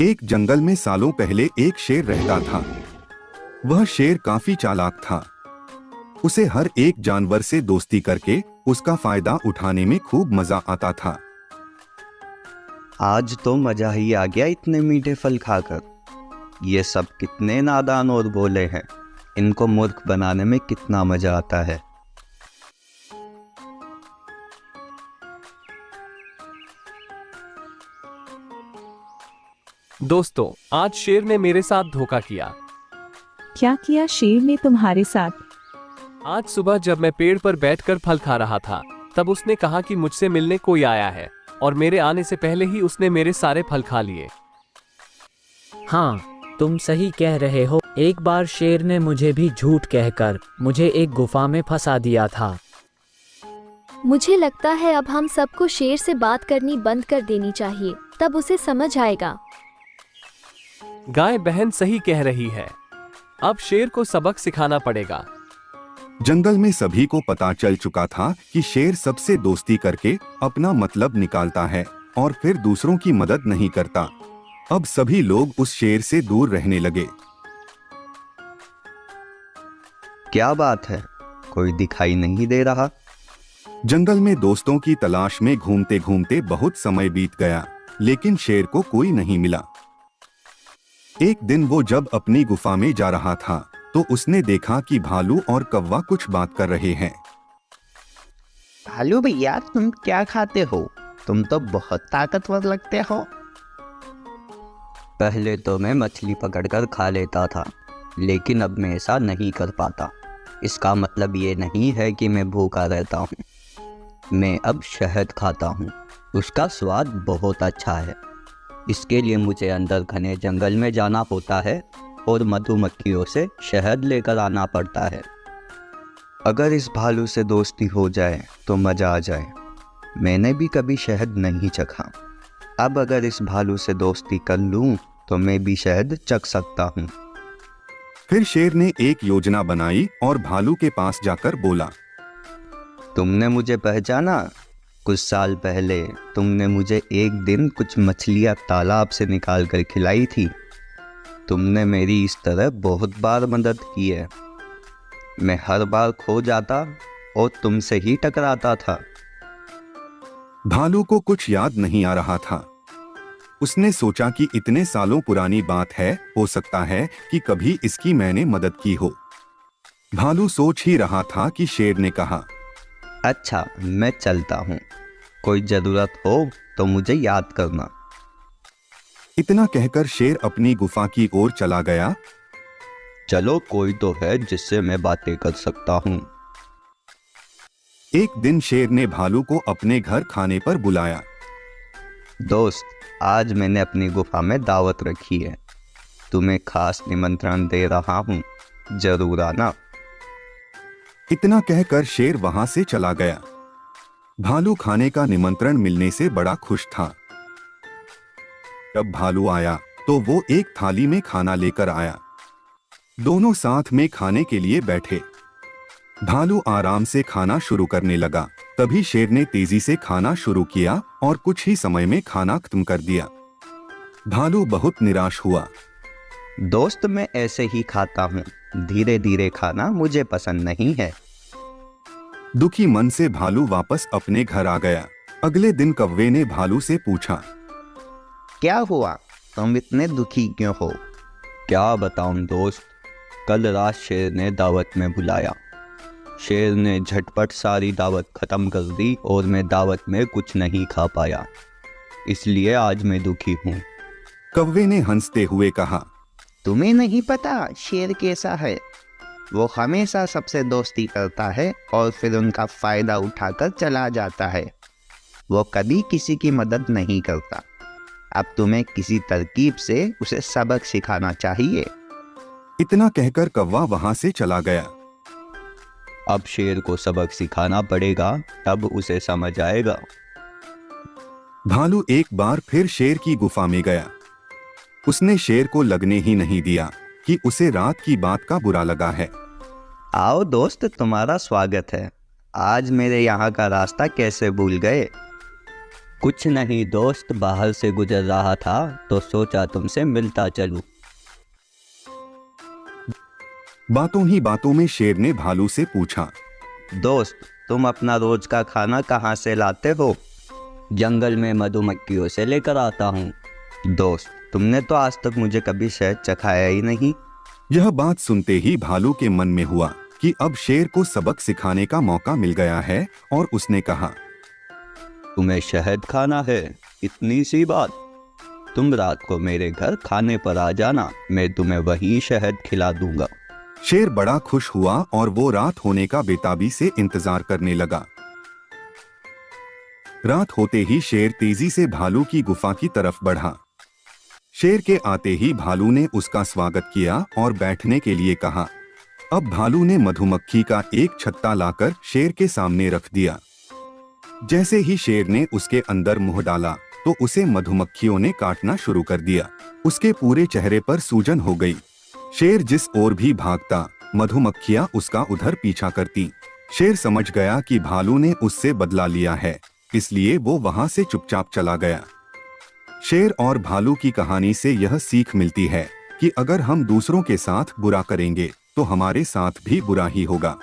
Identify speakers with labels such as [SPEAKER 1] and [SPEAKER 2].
[SPEAKER 1] एक जंगल में सालों पहले एक शेर रहता था। वह शेर काफी चालाक था। उसे हर एक जानवर से दोस्ती करके उसका फायदा उठाने में खूब मजा आता था।
[SPEAKER 2] आज तो मजा ही आ गया इतने मीठे फल खाकर। ये सब कितने नादान और भोले हैं। इनको मूर्ख बनाने में कितना मजा आता है।
[SPEAKER 3] दोस्तों, आज शेर ने मेरे साथ धोखा किया।
[SPEAKER 4] क्या किया शेर ने तुम्हारे साथ?
[SPEAKER 3] आज सुबह जब मैं पेड़ पर बैठकर फल खा रहा था, तब उसने कहा कि मुझसे मिलने कोई आया है, और मेरे आने से पहले ही उसने मेरे सारे फल खा लिए।
[SPEAKER 5] हाँ, तुम सही कह रहे हो। एक बार शेर ने मुझे भी झूठ कहकर मुझे एक गुफा में फंसा दिया था।
[SPEAKER 6] मुझे लगता है अब हम सबको शेर से बात करनी बंद कर देनी चाहिए, तब उसे समझ आएगा।
[SPEAKER 3] गाय बहन सही कह रही है। अब शेर को सबक सिखाना पड़ेगा।
[SPEAKER 1] जंगल में सभी को पता चल चुका था कि शेर सबसे दोस्ती करके अपना मतलब निकालता है और फिर दूसरों की मदद नहीं करता। अब सभी लोग उस शेर से दूर रहने लगे।
[SPEAKER 2] क्या बात है, कोई दिखाई नहीं दे रहा।
[SPEAKER 1] जंगल में दोस्तों की तलाश में घूमते घूमते बहुत समय बीत गया, लेकिन शेर को कोई नहीं मिला। एक दिन वो जब अपनी गुफा में जा रहा था, तो उसने देखा कि भालू और कौवा कुछ बात कर रहे हैं।
[SPEAKER 2] भालू भैया, तुम क्या खाते हो? तुम तो बहुत ताकतवर लगते हो। पहले तो मैं मछली पकड़कर खा लेता था, लेकिन अब मैं ऐसा नहीं कर पाता। इसका मतलब ये नहीं है कि मैं भूखा रहता हूँ। मैं अब शहद खाता हूँ। उसका स्वाद बहुत अच्छा है। इसके लिए मुझे अंदर घने जंगल में जाना होता है और मधुमक्खियों से शहद लेकर आना पड़ता है। अगर इस भालू से दोस्ती हो जाए तो मजा आ जाए। मैंने भी कभी शहद नहीं चखा। अब अगर इस भालू से दोस्ती कर लूं तो मैं भी शहद चख सकता हूं।
[SPEAKER 1] फिर शेर ने एक योजना बनाई और भालू के पास जाकर बोला,
[SPEAKER 2] तुमने मुझे पहचाना? कुछ साल पहले तुमने मुझे एक दिन कुछ मछलियां तालाब से निकाल कर खिलाई थी। तुमने मेरी इस तरह बहुत बार मदद की है। मैं हर बार खो जाता और तुमसे ही टकराता था।
[SPEAKER 1] भालू को कुछ याद नहीं आ रहा था। उसने सोचा कि इतने सालों पुरानी बात है, हो सकता है कि कभी इसकी मैंने मदद की हो। भालू सोच ही रहा था कि शेर ने कहा,
[SPEAKER 2] अच्छा, मैं चलता हूँ। कोई जरूरत हो तो मुझे याद करना।
[SPEAKER 1] इतना कहकर शेर अपनी गुफा की ओर चला गया।
[SPEAKER 2] चलो, कोई तो है जिससे मैं बातें कर सकता हूँ।
[SPEAKER 1] एक दिन शेर ने भालू को अपने घर खाने पर बुलाया।
[SPEAKER 2] दोस्त, आज मैंने अपनी गुफा में दावत रखी है। तुम्हें खास निमंत्रण दे रहा हूँ, जरूर आना।
[SPEAKER 1] इतना कहकर शेर वहां से चला गया। भालू खाने का निमंत्रण मिलने से बड़ा खुश था। जब भालू आया तो वो एक थाली में खाना लेकर आया। दोनों साथ में खाने के लिए बैठे। भालू आराम से खाना शुरू करने लगा। तभी शेर ने तेजी से खाना शुरू किया और कुछ ही समय में खाना खत्म कर दिया। भालू बहुत निराश हुआ।
[SPEAKER 2] दोस्त, मैं ऐसे ही खाता हूँ। धीरे धीरे खाना मुझे पसंद नहीं है।
[SPEAKER 1] दुखी मन से भालू वापस अपने घर आ गया। अगले दिन कौवे ने भालू से पूछा,
[SPEAKER 2] क्या हुआ? तुम इतने दुखी क्यों हो? क्या बताऊं दोस्त, कल रात शेर ने दावत में बुलाया। शेर ने झटपट सारी दावत खत्म कर दी और मैं दावत में कुछ नहीं खा पाया। इसलिए आज मैं दुखी हूँ।
[SPEAKER 1] कौवे ने हंसते हुए कहा,
[SPEAKER 7] तुम्हें नहीं पता शेर कैसा है? वो हमेशा सबसे दोस्ती करता है और फिर उनका फायदा उठाकर चला जाता है। वो कभी किसी की मदद नहीं करता। अब तुम्हें किसी तरकीब से उसे सबक सिखाना चाहिए।
[SPEAKER 1] इतना कहकर कौवा वहां से चला गया।
[SPEAKER 2] अब शेर को सबक सिखाना पड़ेगा, तब उसे समझ आएगा।
[SPEAKER 1] भालू एक बार फिर शेर की गुफा में गया। उसने शेर को लगने ही नहीं दिया कि उसे रात की बात का बुरा लगा है।
[SPEAKER 2] आओ दोस्त, तुम्हारा स्वागत है। आज मेरे यहाँ का रास्ता कैसे भूल गए? कुछ नहीं दोस्त, बाहर से गुजर रहा था तो सोचा तुमसे मिलता चलूं।
[SPEAKER 1] बातों ही बातों में शेर ने भालू से पूछा,
[SPEAKER 2] दोस्त, तुम अपना रोज का खाना कहाँ से लाते हो? जंगल में मधुमक्खियों से लेकर आता हूँ। दोस्त, तुमने तो आज तक मुझे कभी शहद चखाया ही नहीं।
[SPEAKER 1] यह बात सुनते ही भालू के मन में हुआ कि अब शेर को सबक सिखाने का मौका मिल गया है और उसने कहा,
[SPEAKER 2] तुम्हें शहद खाना है? इतनी सी बात। तुम रात को मेरे घर खाने पर आ जाना, मैं तुम्हें वही शहद खिला दूंगा।
[SPEAKER 1] शेर बड़ा खुश हुआ और वो रात होने का बेताबी से इंतजार करने लगा। रात होते ही शेर तेजी से भालू की गुफा की तरफ बढ़ा। शेर के आते ही भालू ने उसका स्वागत किया और बैठने के लिए कहा। अब भालू ने मधुमक्खी का एक छत्ता लाकर शेर के सामने रख दिया। जैसे ही शेर ने उसके अंदर मुंह डाला तो उसे मधुमक्खियों ने काटना शुरू कर दिया। उसके पूरे चेहरे पर सूजन हो गई। शेर जिस ओर भी भागता, मधुमक्खियां उसका उधर पीछा करती। शेर समझ गया कि भालू ने उससे बदला लिया है, इसलिए वो वहां से चुपचाप चला गया। शेर और भालू की कहानी से यह सीख मिलती है कि अगर हम दूसरों के साथ बुरा करेंगे तो हमारे साथ भी बुरा ही होगा।